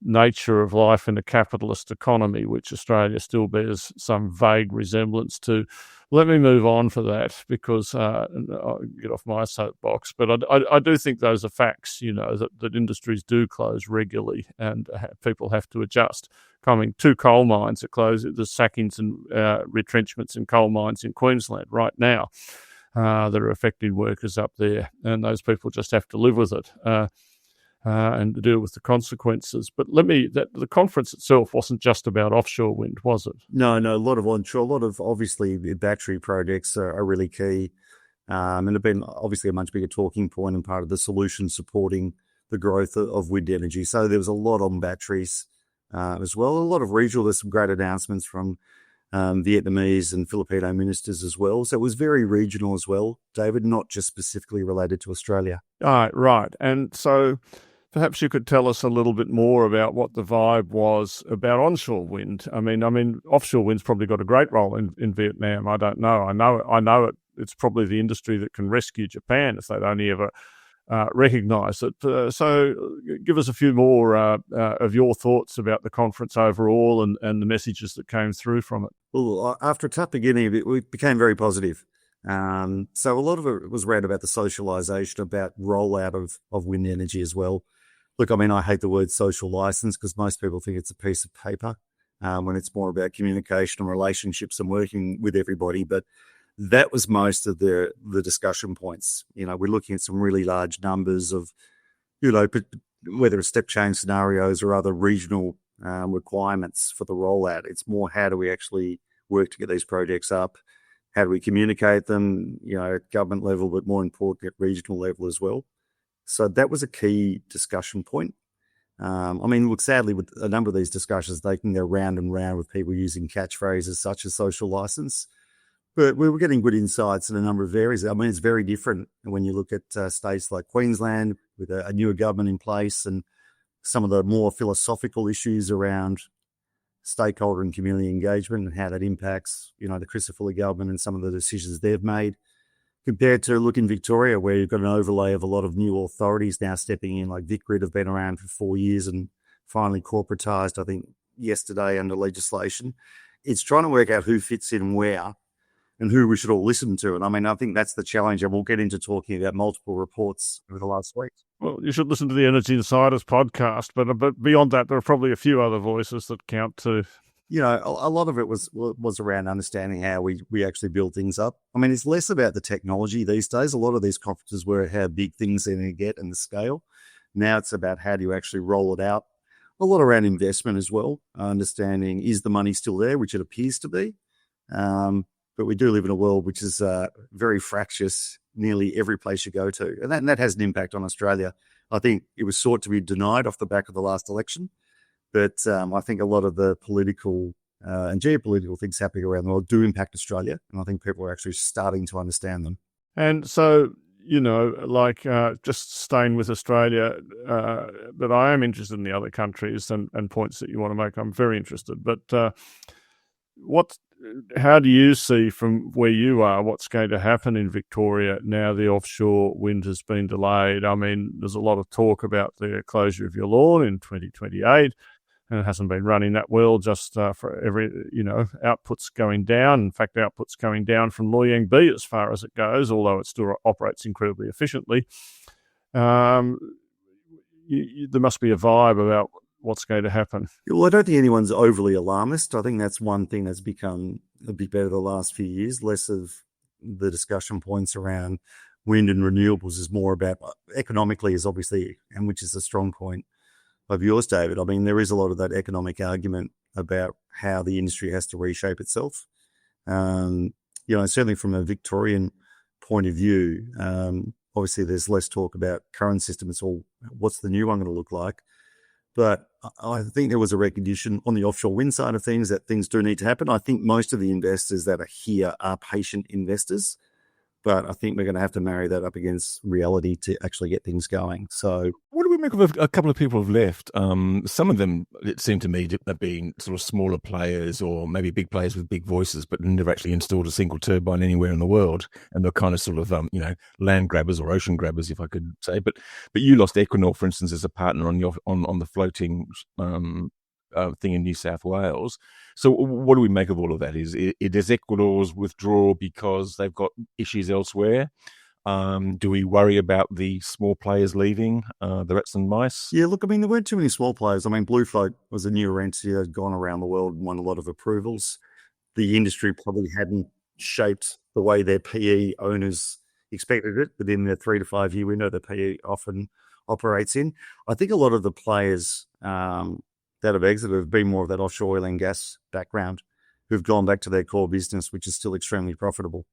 [SPEAKER 3] nature of life in a capitalist economy, which Australia still bears some vague resemblance to. Let me move on for that, because I'll get off my soapbox. But I do think those are facts, that industries do close regularly, and people have to adjust. Coming to coal mines that close, there's sackings and retrenchments in coal mines in Queensland right now that are affecting workers up there, and those people just have to live with it. And deal with the consequences. But the conference itself wasn't just about offshore wind, was it?
[SPEAKER 5] No, a lot of onshore, a lot of, obviously, the battery projects are really key, and have been obviously a much bigger talking point and part of the solution supporting the growth of wind energy. So there was a lot on batteries as well. A lot of regional, there's some great announcements from Vietnamese and Filipino ministers as well. So it was very regional as well, David, not just specifically related to Australia.
[SPEAKER 3] Right. And so perhaps you could tell us a little bit more about what the vibe was about onshore wind. I mean, offshore wind's probably got a great role in Vietnam. I don't know. I know it. It's probably the industry that can rescue Japan if they'd only ever recognise it. So give us a few more of your thoughts about the conference overall and the messages that came through from it.
[SPEAKER 5] Well, after a tough beginning, it became very positive. So a lot of it was around about the socialisation, about rollout of wind energy as well. Look, I mean, I hate the word social license because most people think it's a piece of paper when it's more about communication and relationships and working with everybody. But that was most of the discussion points. We're looking at some really large numbers of, whether it's step change scenarios or other regional requirements for the rollout. It's more, how do we actually work to get these projects up? How do we communicate them, at government level, but more importantly, at regional level as well? So that was a key discussion point. Look, sadly, with a number of these discussions, they can go round and round with people using catchphrases such as social license. But we were getting good insights in a number of areas. I mean, it's very different when you look at states like Queensland with a newer government in place, and some of the more philosophical issues around stakeholder and community engagement and how that impacts, the Christopher government and some of the decisions they've made, compared to look in Victoria, where you've got an overlay of a lot of new authorities now stepping in, like VicGrid have been around for 4 years and finally corporatised, I think, yesterday under legislation. it's trying to work out who fits in where and who we should all listen to. And I mean, I think that's the challenge, and we'll get into talking about multiple reports over the last week.
[SPEAKER 3] Well, you should listen to the Energy Insiders podcast, but beyond that, there are probably a few other voices that count too.
[SPEAKER 5] You know, a lot of it was around understanding how we actually build things up. I mean, it's less about the technology these days. A lot of these conferences were how big things are going to get and the scale. Now it's about how do you actually roll it out. A lot around investment as well, understanding is the money still there, which it appears to be. But we do live in a world which is very fractious, nearly every place you go to. And that has an impact on Australia. I think it was sought to be denied off the back of the last election. But I think a lot of the political and geopolitical things happening around the world do impact Australia. And I think people are actually starting to understand them.
[SPEAKER 3] And so, you know, like just staying with Australia, but I am interested in the other countries and points that you want to make. I'm very interested. But how do you see from where you are what's going to happen in Victoria now the offshore wind has been delayed? I mean, there's a lot of talk about the closure of Yallourn in 2028, and it hasn't been running that well, just for every, you know, outputs going down. In fact, outputs going down from Loy Yang B as far as it goes, although it still operates incredibly efficiently. There must be a vibe about what's going to happen.
[SPEAKER 5] Well, I don't think anyone's overly alarmist. I think that's one thing that's become a bit better the last few years. Less of the discussion points around wind and renewables is more about economically is obviously, and which is a strong point of yours, David. I mean, there is a lot of that economic argument about how the industry has to reshape itself. You know, certainly from a Victorian point of view, obviously there's less talk about current system. It's all, what's the new one going to look like? But I think there was a recognition on the offshore wind side of things that things do need to happen. I think most of the investors that are here are patient investors, but I think we're going to have to marry that up against reality to actually get things going. So
[SPEAKER 2] what do we make of a couple of people have left? Some of them, it seemed to me, have been sort of smaller players or maybe big players with big voices, but never actually installed a single turbine anywhere in the world. And they're kind of sort of, you know, land grabbers or ocean grabbers, if I could say. But you lost Equinor, for instance, as a partner on the floating thing in New South Wales. So what do we make of all of that? Is Equinor's withdrawal because they've got issues elsewhere? Do we worry about the small players leaving, the rats and mice?
[SPEAKER 5] Yeah, look, I mean, there weren't too many small players. I mean, Bluefloat was a newer entity that had gone around the world and won a lot of approvals. The industry probably hadn't shaped the way their PE owners expected it within their 3 to 5 year window that PE often operates in. I think a lot of the players that have exited have been more of that offshore oil and gas background who've gone back to their core business, which is still extremely profitable.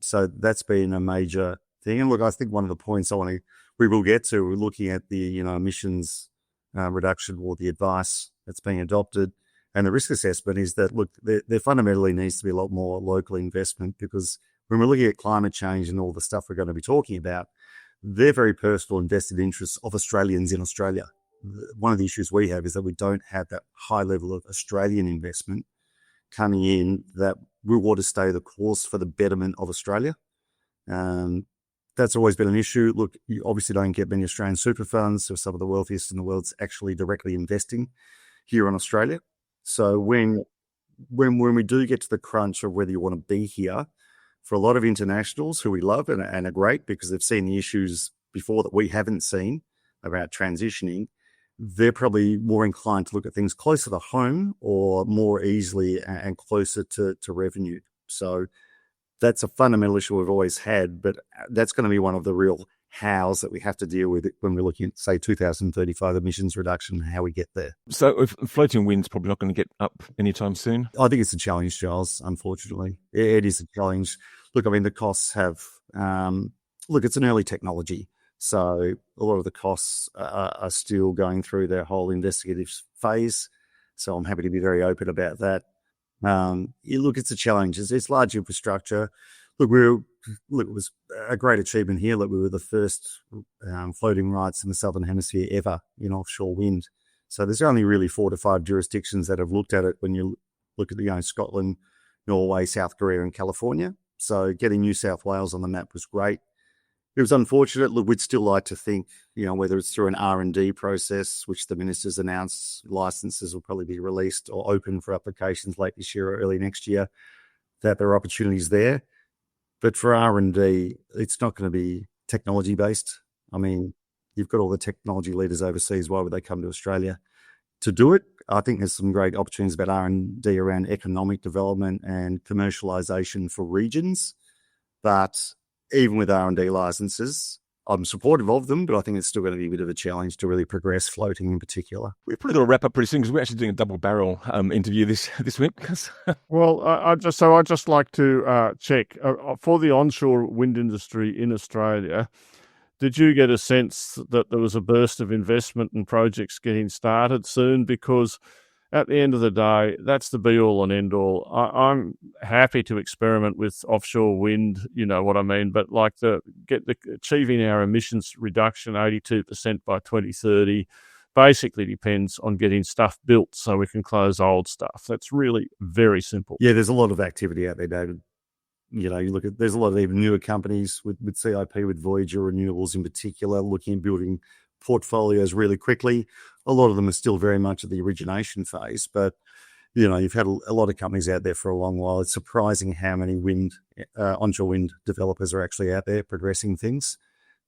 [SPEAKER 5] So that's been a major thing. And look, I think one of the points we will get to, we're looking at the, you know, emissions reduction or the advice that's being adopted and the risk assessment is that, look, there fundamentally needs to be a lot more local investment because when we're looking at climate change and all the stuff we're going to be talking about, they're very personal and vested interests of Australians in Australia. One of the issues we have is that we don't have that high level of Australian investment coming in that we want to stay the course for the betterment of Australia. That's always been an issue. Look, you obviously don't get many Australian super funds, so some of the wealthiest in the world's actually directly investing here in Australia. So when we do get to the crunch of whether you want to be here, for a lot of internationals who we love and are great because they've seen the issues before that we haven't seen about transitioning, they're probably more inclined to look at things closer to home or more easily and closer to revenue. So that's a fundamental issue we've always had, but that's going to be one of the real hows that we have to deal with it when we're looking at, say, 2035 emissions reduction and how we get there.
[SPEAKER 2] So if floating wind's probably not going to get up anytime soon?
[SPEAKER 5] I think it's a challenge, Giles, unfortunately. It is a challenge. Look, I mean, the costs have, it's an early technology. So a lot of the costs are still going through their whole investigative phase. So I'm happy to be very open about that. It's a challenge. It's large infrastructure. Look, it was a great achievement here. Look, we were the first floating rights in the Southern Hemisphere ever in offshore wind. So there's only really 4 to 5 jurisdictions that have looked at it when you look at, Scotland, Norway, South Korea and California. So getting New South Wales on the map was great. It was unfortunate. Look, we'd still like to think, whether it's through an R&D process, which the minister's announced, licenses will probably be released or open for applications late this year or early next year, that there are opportunities there. But for R&D, it's not going to be technology based. I mean, you've got all the technology leaders overseas. Why would they come to Australia to do it? I think there's some great opportunities about R&D around economic development and commercialisation for regions. But even with R&D licenses, I'm supportive of them, but I think it's still going to be a bit of a challenge to really progress floating in particular.
[SPEAKER 2] We're probably going to wrap up pretty soon because we're actually doing a double barrel interview this week.
[SPEAKER 3] Well, I'd just like to check for the onshore wind industry in Australia. Did you get a sense that there was a burst of investment and projects getting started soon? Because at the end of the day, that's the be-all and end-all. I'm happy to experiment with offshore wind, you know what I mean, but achieving our emissions reduction 82% by 2030 basically depends on getting stuff built so we can close old stuff. That's really very simple.
[SPEAKER 5] Yeah, there's a lot of activity out there, David. You look at, there's a lot of even newer companies with CIP, with Voyager Renewables in particular, looking at building portfolios really quickly. A lot of them are still very much at the origination phase, but you've had a lot of companies out there for a long while. It's surprising how many onshore wind developers are actually out there progressing things.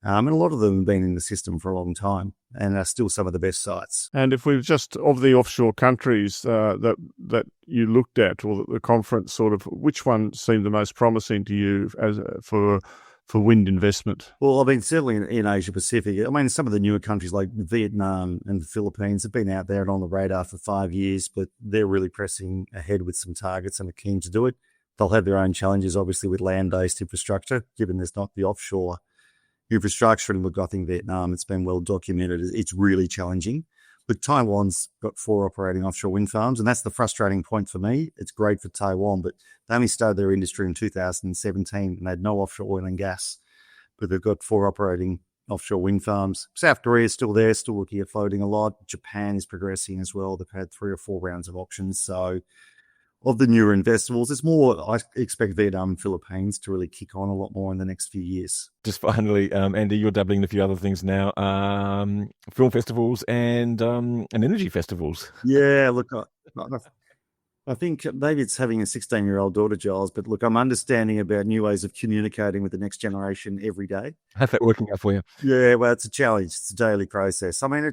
[SPEAKER 5] And a lot of them have been in the system for a long time and are still some of the best sites.
[SPEAKER 3] And if we've just, of the offshore countries that you looked at, or the conference sort of, which one seemed the most promising to you as for wind investment?
[SPEAKER 5] Well, I mean, certainly in Asia Pacific. I mean, some of the newer countries like Vietnam and the Philippines have been out there and on the radar for 5 years, but they're really pressing ahead with some targets and are keen to do it. They'll have their own challenges, obviously, with land-based infrastructure, given there's not the offshore infrastructure. And look, I think Vietnam, it's been well documented. It's really challenging. But Taiwan's got 4 operating offshore wind farms, and that's the frustrating point for me. It's great for Taiwan, but they only started their industry in 2017 and they had no offshore oil and gas. But they've got 4 operating offshore wind farms. South Korea is still there, still looking at floating a lot. Japan is progressing as well. They've had 3 or 4 rounds of auctions. So of the newer investables, it's more, I expect Vietnam and Philippines to really kick on a lot more in the next few years.
[SPEAKER 2] Just finally, Andy, you're dabbling in a few other things now, film festivals and energy festivals.
[SPEAKER 5] Yeah, look, I think maybe it's having a 16-year-old daughter, Giles, but look, I'm understanding about new ways of communicating with the next generation every day.
[SPEAKER 2] How's that working out for you?
[SPEAKER 5] Yeah, well, it's a challenge. It's a daily process. I mean,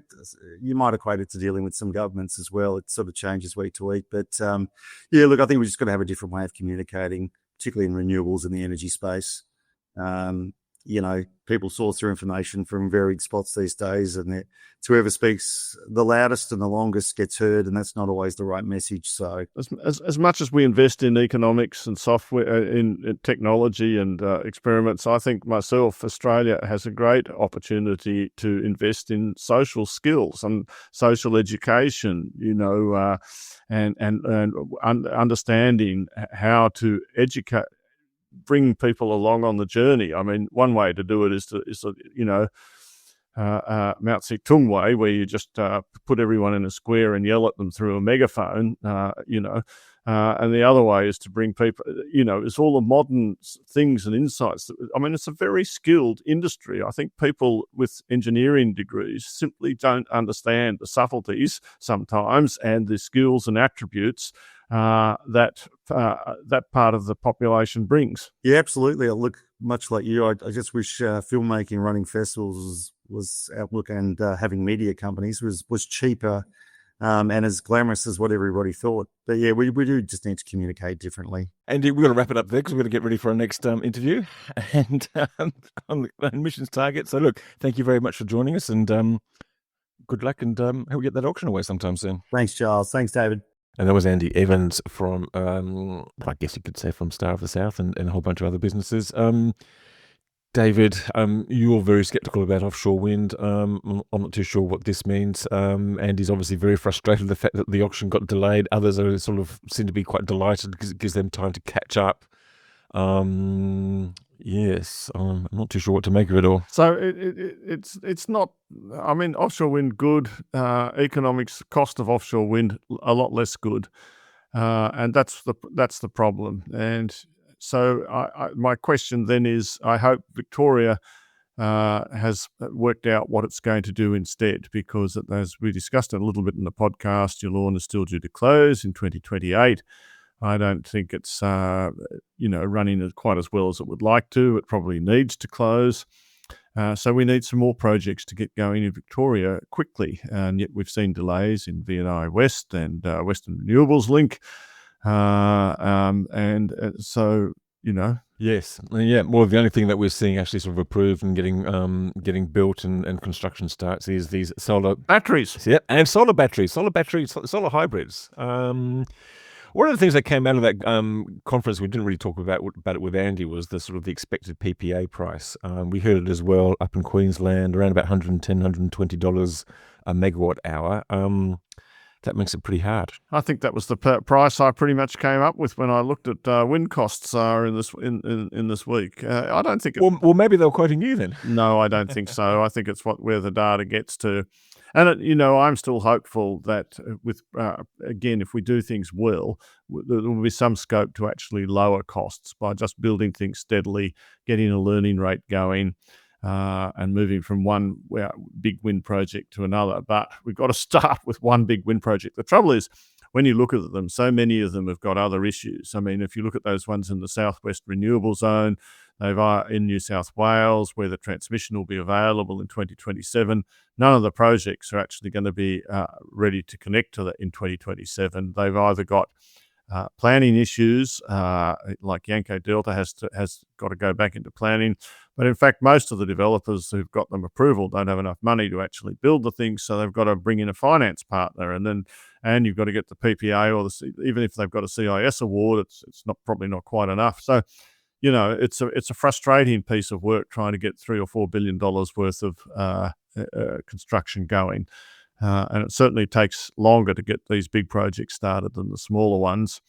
[SPEAKER 5] you might equate it to dealing with some governments as well. It sort of changes week to week. But yeah, look, I think we're just going to have a different way of communicating, particularly in renewables and the energy space. People source their information from varied spots these days, and it's whoever speaks the loudest and the longest gets heard, and that's not always the right message. So,
[SPEAKER 3] as much as we invest in economics and software, in technology and experiments, I think Australia has a great opportunity to invest in social skills and social education. And understanding how to educate. Bring people along on the journey. I mean, one way to do it is Mao Zedong way, where you just put everyone in a square and yell at them through a megaphone, and the other way is to bring people, it's all the modern things and insights. I mean, it's a very skilled industry. I think people with engineering degrees simply don't understand the subtleties sometimes and the skills and attributes that part of the population brings.
[SPEAKER 5] Yeah, absolutely. I look much like you. I just wish filmmaking, running festivals was outlook, and having media companies was cheaper and as glamorous as what everybody thought. But yeah, we do just need to communicate differently.
[SPEAKER 2] Andy, we're going to wrap it up there because we're going to get ready for our next interview and on the emissions target. So look, thank you very much for joining us, and good luck, and hope we get that auction away sometime soon.
[SPEAKER 5] Thanks, Charles. Thanks, David.
[SPEAKER 2] And that was Andy Evans from, I guess you could say, from Star of the South and a whole bunch of other businesses. David, you're very sceptical about offshore wind. I'm not too sure what this means. Andy's obviously very frustrated with the fact that the auction got delayed. Others are sort of seem to be quite delighted because it gives them time to catch up. Yes, I'm not too sure what to make of it all.
[SPEAKER 3] So it's not. I mean, offshore wind good. Economics cost of offshore wind a lot less good, and that's the problem. And so my question then is, I hope Victoria has worked out what it's going to do instead, because as we discussed a little bit in the podcast, Yallourn is still due to close in 2028. I don't think it's running quite as well as it would like to. It probably needs to close. So we need some more projects to get going in Victoria quickly, and yet we've seen delays in VNI West and Western Renewables Link,
[SPEAKER 2] Yes, yeah. Well, the only thing that we're seeing actually sort of approved and getting built and construction starts is these solar
[SPEAKER 3] batteries.
[SPEAKER 2] Yep, and solar batteries, solar hybrids. One of the things that came out of that conference, we didn't really talk about it with Andy, was the sort of the expected PPA price. We heard it as well up in Queensland, around about $110, $120 a megawatt hour. That makes it pretty hard.
[SPEAKER 3] I think that was the price I pretty much came up with when I looked at wind costs in this week. I don't think.
[SPEAKER 2] Well, maybe they were quoting you then.
[SPEAKER 3] No, I don't think so. I think it's where the data gets to, and I'm still hopeful that with again, if we do things well, there will be some scope to actually lower costs by just building things steadily, getting a learning rate going. And moving from one big wind project to another. But we've got to start with one big wind project. The trouble is, when you look at them, so many of them have got other issues. I mean, if you look at those ones in the Southwest Renewable Zone, they've in New South Wales, where the transmission will be available in 2027. None of the projects are actually going to be ready to connect to that in 2027. They've either got planning issues, like Yanco Delta has got to go back into planning. But in fact, most of the developers who've got them approval don't have enough money to actually build the things, so they've got to bring in a finance partner, and you've got to get the PPA, or even if they've got a CIS award, it's probably not quite enough. So, it's a frustrating piece of work trying to get $3 or $4 billion worth of construction going. And it certainly takes longer to get these big projects started than the smaller ones.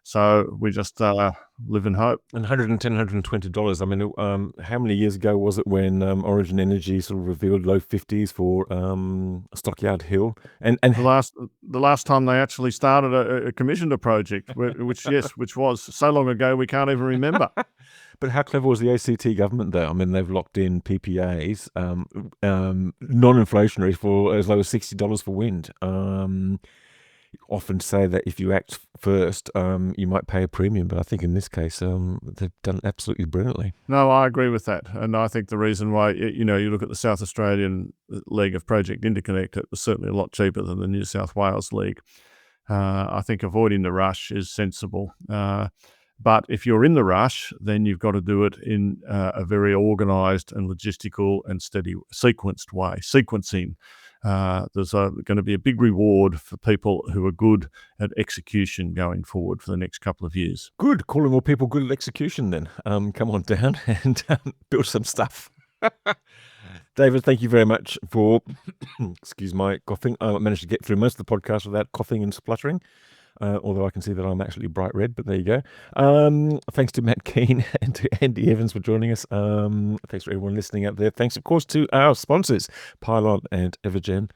[SPEAKER 3] So we just live in hope.
[SPEAKER 2] And $110, $120. I mean, how many years ago was it when Origin Energy sort of revealed low 50s for Stockyard Hill? And
[SPEAKER 3] the last time they actually started commissioned a project, which was so long ago we can't even remember.
[SPEAKER 2] But how clever was the ACT government, though? I mean, they've locked in PPAs, non-inflationary, for as low as $60 for wind. Often say that if you act first, you might pay a premium, but I think in this case, they've done it absolutely brilliantly.
[SPEAKER 3] No, I agree with that, and I think the reason why you look at the South Australian League of Project Interconnect, it was certainly a lot cheaper than the New South Wales League. I think avoiding the rush is sensible. But if you're in the rush, then you've got to do it in a very organised and logistical and steady sequenced way. Sequencing. There's going to be a big reward for people who are good at execution going forward for the next couple of years.
[SPEAKER 2] Good. Calling all people good at execution then. Come on down and build some stuff. David, thank you very much for, excuse my coughing. I managed to get through most of the podcast without coughing and spluttering. Although I can see that I'm actually bright red, but there you go. Thanks to Matt Kean and to Andy Evans for joining us. Thanks for everyone listening out there. Thanks, of course, to our sponsors, Pylon and Evergen.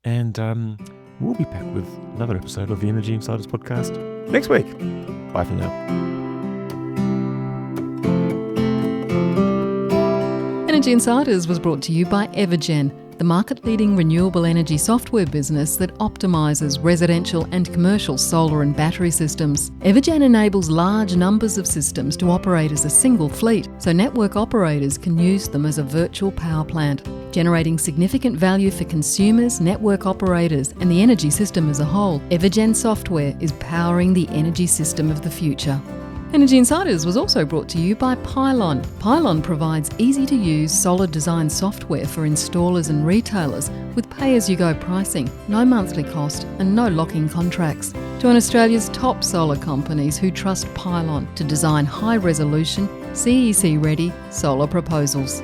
[SPEAKER 2] And we'll be back with another episode of the Energy Insiders podcast next week. Bye for now.
[SPEAKER 1] Energy Insiders was brought to you by Evergen, the market-leading renewable energy software business that optimises residential and commercial solar and battery systems. Evergen enables large numbers of systems to operate as a single fleet, so network operators can use them as a virtual power plant, generating significant value for consumers, network operators, and the energy system as a whole. Evergen software is powering the energy system of the future. Energy Insiders was also brought to you by Pylon. Pylon provides easy-to-use solid design software for installers and retailers with pay-as-you-go pricing, no monthly cost and no lock-in contracts. Join Australia's top solar companies who trust Pylon to design high-resolution, CEC-ready solar proposals.